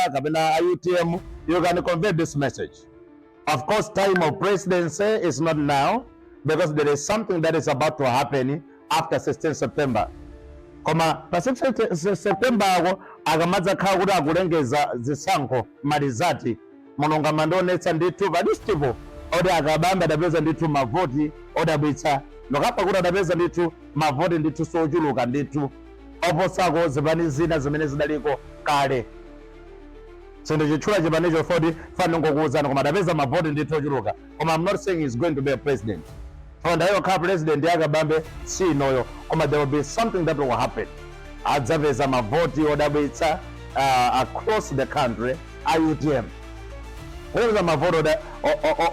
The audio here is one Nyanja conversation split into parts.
Zisakho kapena UTM, you can convey this message. Of course, time of presidency is not now, because there is something that is about to happen after 16 September. Koma pa 16 September ako akamadza khala kuti akulengeza Zisakho malizati mononga mandonetsa ndithu padistipo odi akabamba adapeza ndithu mavoti odabwitsa nokapa kuti adapeza ndithu mavoti ndithu sochuluka ndithu oposako zipani zina zimene zidaliko kale. Sendo chitchula chipanecho fodi fano ngokuwuzana koma adapeza mavoti ndithu ochuluka. Koma I'm not saying he's going to be a president. Fonda hiyo kha president yakabambe si noyo, koma there will be something that will happen. Adzapeza mavoti odabwitsa across the country UTM. Whether mavoti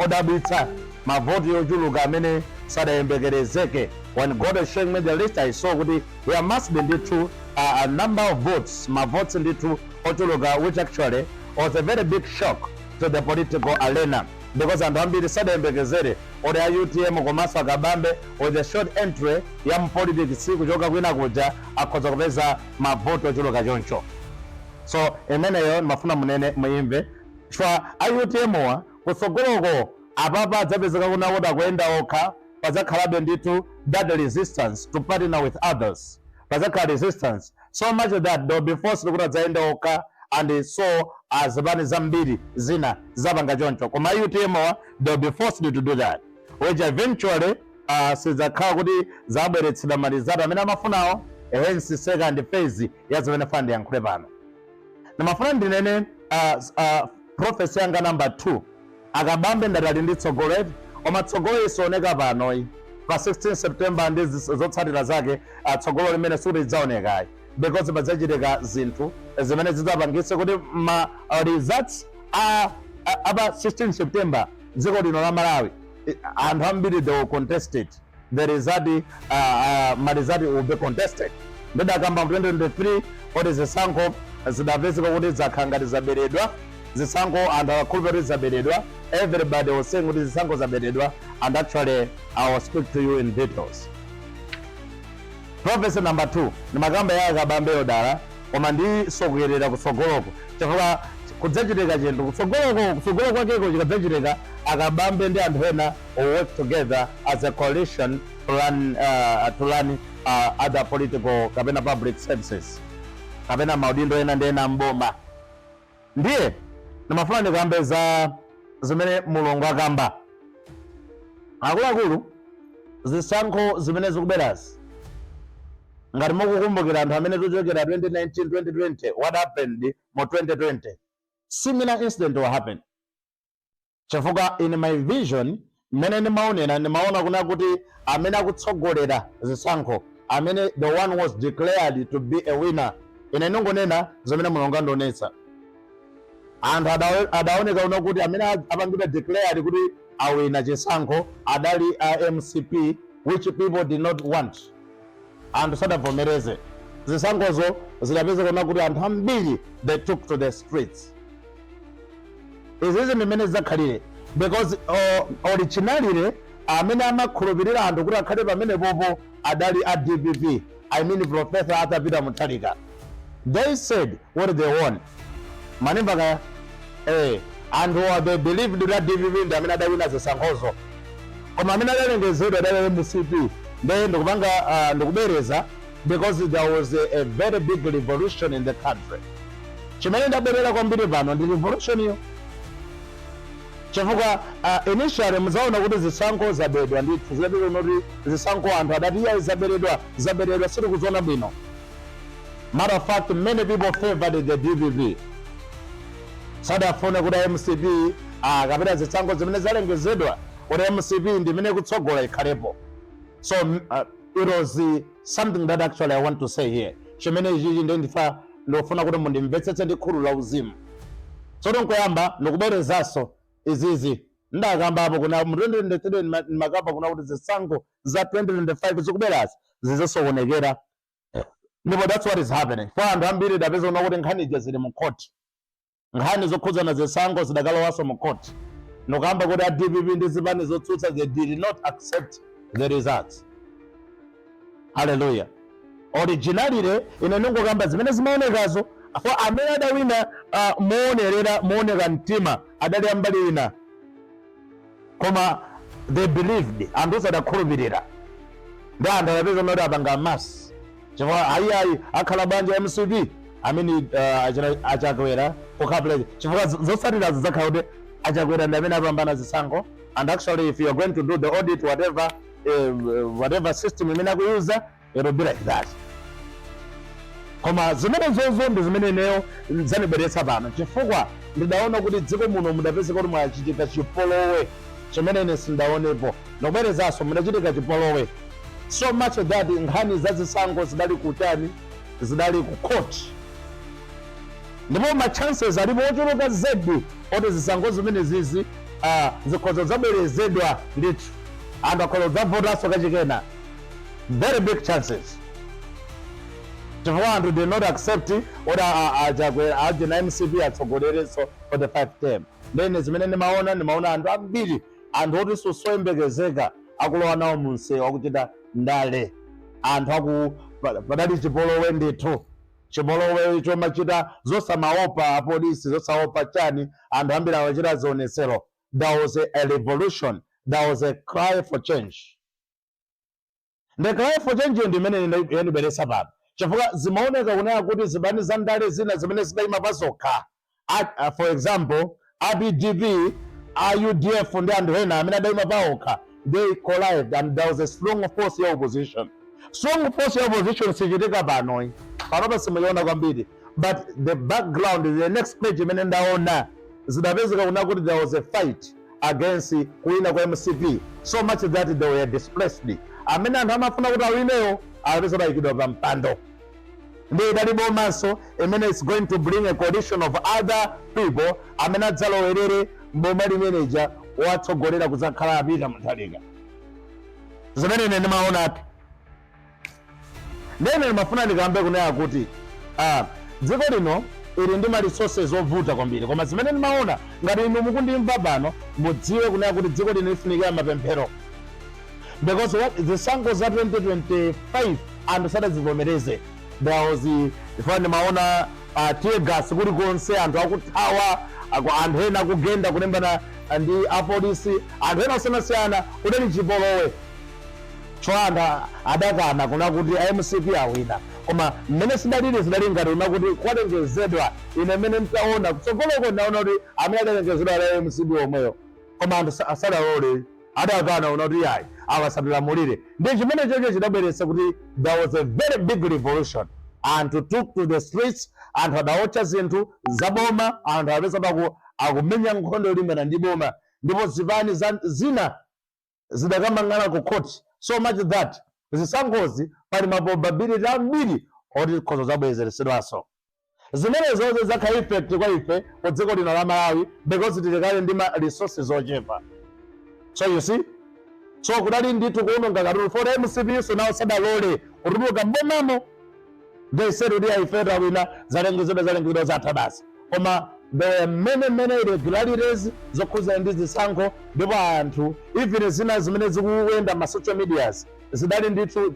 odabwitsa mavoti ochuluka amene sadayembekerezeke. When God is showing me the list, I saw kuti there must be ndithu a number of votes, mavotes ndithu ochuluka, which actually was a very big shock to the political arena. Because anthu ambiri sadayembekezere odi UTM komanso akabambe with the short entry ya mpolitics kuchoka kwina kuja akhoza kupeza mavoti ochuluka choncho. So imeneyo mafuna munene muimve chwa UTM wa kusogoloko apapa adzapezeka kuna kuti akuyenda okha, pazakhalabe ndithu that resistance to partner with others, pazakhala resistance so much that they'll be forced kuti adzayenda okha, and so azipani zambiri zina zapanga choncho. Koma UTM wa they'll be forced to do that, which eventually sizakhala kuti zabweretsedwa malizati amene amafunawo, hence second phase ya zimene fandi yankhule pano. Namafuna ndinene prophecy yanga number 2 akabambe ndatali ndi tsogolero, koma tsogolero isioneka panoyi pa 16 September ndi zotsatira zake tsogolero limene silidzaonekayi, because pazachitika zinthu zimene zidzapangitse kuti ma results apa 16 September dziko lino la Malawi anthu ambiri they will contest it. The result marizati will be contested. Ndidakamba 2023 kuti Zisakho zidapezeka kuti zakhala ngati zaberedwa, Zisakho anthu akhulupirira zaberedwa. Everybody was saying kuti Zisakho zaberedwa, and actually I will speak to you in details. Prophecy number 2 ni magamba ya akabambe yodala koma ndi sokuyerera kusogoloko chifukwa kudzachitika chinthu kusogoloko kwakeko chikadzachitika akabambe ndi anthu ena will work together as a coalition to run other political kapena public services kapena maudindo ena ndi ena mboma. Ndiye nimafuna ndikambe za zimene Mulungu akamba akuluakulu Zisakho zimene zikuberazi. Ngati mukukumbukira anthu amene tuchokera 2019 2020 what happened mu 2020, similar incident will happen. Chifukwa in my vision mmene ndimaona kuna kuti amene akutsogolera Zisakho amene the one was declared to be a winner, ine ndingonena zimene Mulungu andionetsa. Anthu adaoneka kuna kuti amene apangidwa declared kuti awina Zisakho adali MCP, which people did not want. And sadavomereze Zisakhozo zidapeza kuna kuti anthu ambiri they took to the streets. Izi mmene zakhalire because originally amene amakhulupirira anthu kuti akhale pamene popo adali a DPP, I mean Professor Atapita Mutharika. They said what they want. Manimba and they believed that DPP ndi amene adawina Zisakhozo. Koma amene adalengezedwa adali MCP then ndikubereza because there was a very big revolution in the country. Chimene ndaberera kwambiri pano ndi revolution iyo. Chifukwa initially muzaona kuti Zisakho zabedwa ndithu zidapita kuti Zisakho anthu adati iya zaberedwa siri kuziona bwino. Matter of fact, many people favored the DPP. Sadafuna kuti MCP kapena Zisakho zimene zalengezedwa kuti MCP ndi imene kutsogola ikhalepo. So it was something that actually I want to say here. Chimene ichi ndofuna kuti mundimvetsetse ndi khulu la uzimu. Tsono nkoyamba ndikuberezaso izizi ndakamba apo kuna mu 2023 makapa kuna kuti Zisakho za 2025 zikuberazi zizosoonekera. Ndipo that's what is happening. For anthu ambiri dapeza kuna kuti nkhani ija zili mu court. Nkhani zokhudzana Zisakho zidakalowaso mu court. Nokamba kuti a DPP ndi zipani zotsutsa they did not accept the results. Hallelujah. Originally ine ndingokamba zimene zimaonekazo for amene adawina mooneka mtima adali ambali ina koma they believed anthu osadakhulupirira ndi anthu adapeza noti apanga masi chifukwa ayi akhala banja MCP amene achakwera kukhapleke chifukwa zotsatira zidzakhala kuti achakwera ndi amene apambana Zisakho. And actually if you are going to do the audit whatever system imene akuyuza it will be like that. Koma zimene zozo ndi zimene neyo zanibweretsa pano chifukwa ndidaona kuti dziko muno mudapezeka kuti mwachitika chipolowe chimene ine sindaonepo nobwerezanso mudachitika chipolowe so much that nkhani za Zisakho zidali kutani zidali ku court ndipo ma chances alipo ochuluka zedi oti Zisakho zimene zizi zikhoza zabwerezedwa ndithu anthu akhoza dzavotanso kachikena very big chances chifukwa anthu did not accept oti aje na MCP atsogolerenso for the 5th term. Then zimene nimaona anthu ambiri anthu oti sosoyembekezeka akulowa nawo munsewu akuchita ndale anthu padali chipolowe ndithu chipolowe chomachita zosamaopa apolisi zosaopa chani anthu ambiri awachita zionetsero. There was a revolution, there was a cry for change. The cry for change ndi imene yanibweretsa pano chifukwa zimaoneka kunena kuti zibani za ndale zina zimene zidayima pazokha. For example RBDP, UDF ndi anthu ena amene adayima paokha they collided and there was a strong force ya opposition. Strong force ya opposition sichitika pano panopa simuiona kwambiri but the background the next page imene ndaona zidapezeka kuna kuti there was a fight against kuwina kwa MCP so much that they were displaced. Amene anthu amafuna kuti awineyo apeza dayikidwa pa mpando ndi idalipo maso imene is going to bring a coalition of other people amene adzalowerere mboma limeneja watsogolera kudzakhala apita muthalika zimene ine ndimaonapi. Ndene ndimafuna ndikambe kunena kuti dziko lino ili ndi ma resources ovuta kwambiri koma zimene ndimaona ngati inu mukundimva pano mudziwe kunena kuti dziko lino lifunikira mapemphero because Zisakho za 2025 anthu sadazivomereze. There was ifana ndimaona tear gas kulikonse anthu akuthawa anthu ena akugenda kulembana ndi apolisi anthu ena osiyanasiyana kudali chipolowe chwanda adakana kuna kuti MCP awina koma mmene zidali ngati una kuti kwalengezedwa ine mmene mtaona kutsogoloko ndaona kuti amene adalengezedwa ala MCP omweyo koma anthu asadalole adakana una kuti yayi awasatilamulire ndi chimene chocho chidabweretsa kuti there was a very big revolution. Anthu took to the streets anthu adaotcha zinthu zaboma anthu apeza akumenya nkhondo yolimbana ndi boma ndipo zibani zina zidakamangana ku court so much that Zisakhozi pali ma probability ambiri oti khozo zabwezeresedwaso zimene zonse zakha effect kwa ife ku dziko lino la Malawi because tilikale ndi ma resources ochepa. So you see so kudali ndithu kuononga katundu for MCP so nawo sadalole kutuluka mbomamo they said kuti aifeta wina zalengezedwa zatha basi koma there were many irregularities zokhuza ndi Zisakho ndipo anthu even zina zimene zikuyenda ma social medias zidali ndithu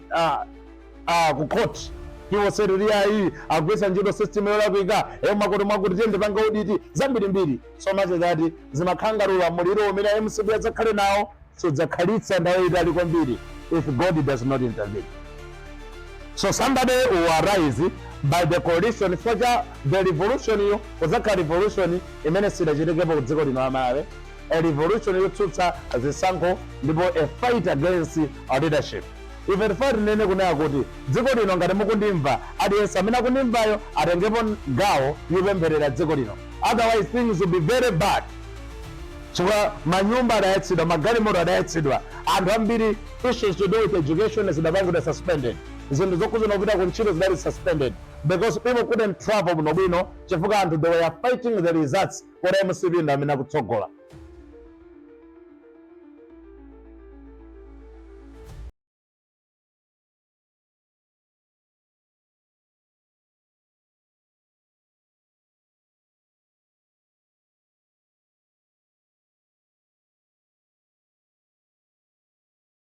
ku court people said kuti ayi agwisa ntchito system yolakwika makoto mwakuti tiyende panga audit zambirimbiri so much that zimakhangalula muliro umene MCP adzakhale nawo so dzakhalitsa ndawo itali kwambiri if God does not intervene. So somebody will arise by the coalition for the revolution kuzakha revolution imene sidachitekepo kudziko lino la Malawi a revolution yotsutsa Zisakho ndipo a fight against our leadership. Even fight nene kunena kuti dziko lino ngati mukundimva aliyense amene akundimvayo atengepo gawo yopempherera dziko lino otherwise things will be very bad. Chifukwa manyumba adayatsidwa magalimoto adayatsidwa anthu ambiri issues to do with education zidapangidwa suspended zinthu zokhuza kupita ku ntchito zidali suspended because people couldn't travel bwinobwino chifukwa anthu they were fighting the results for MCP ndi amene akutsogola.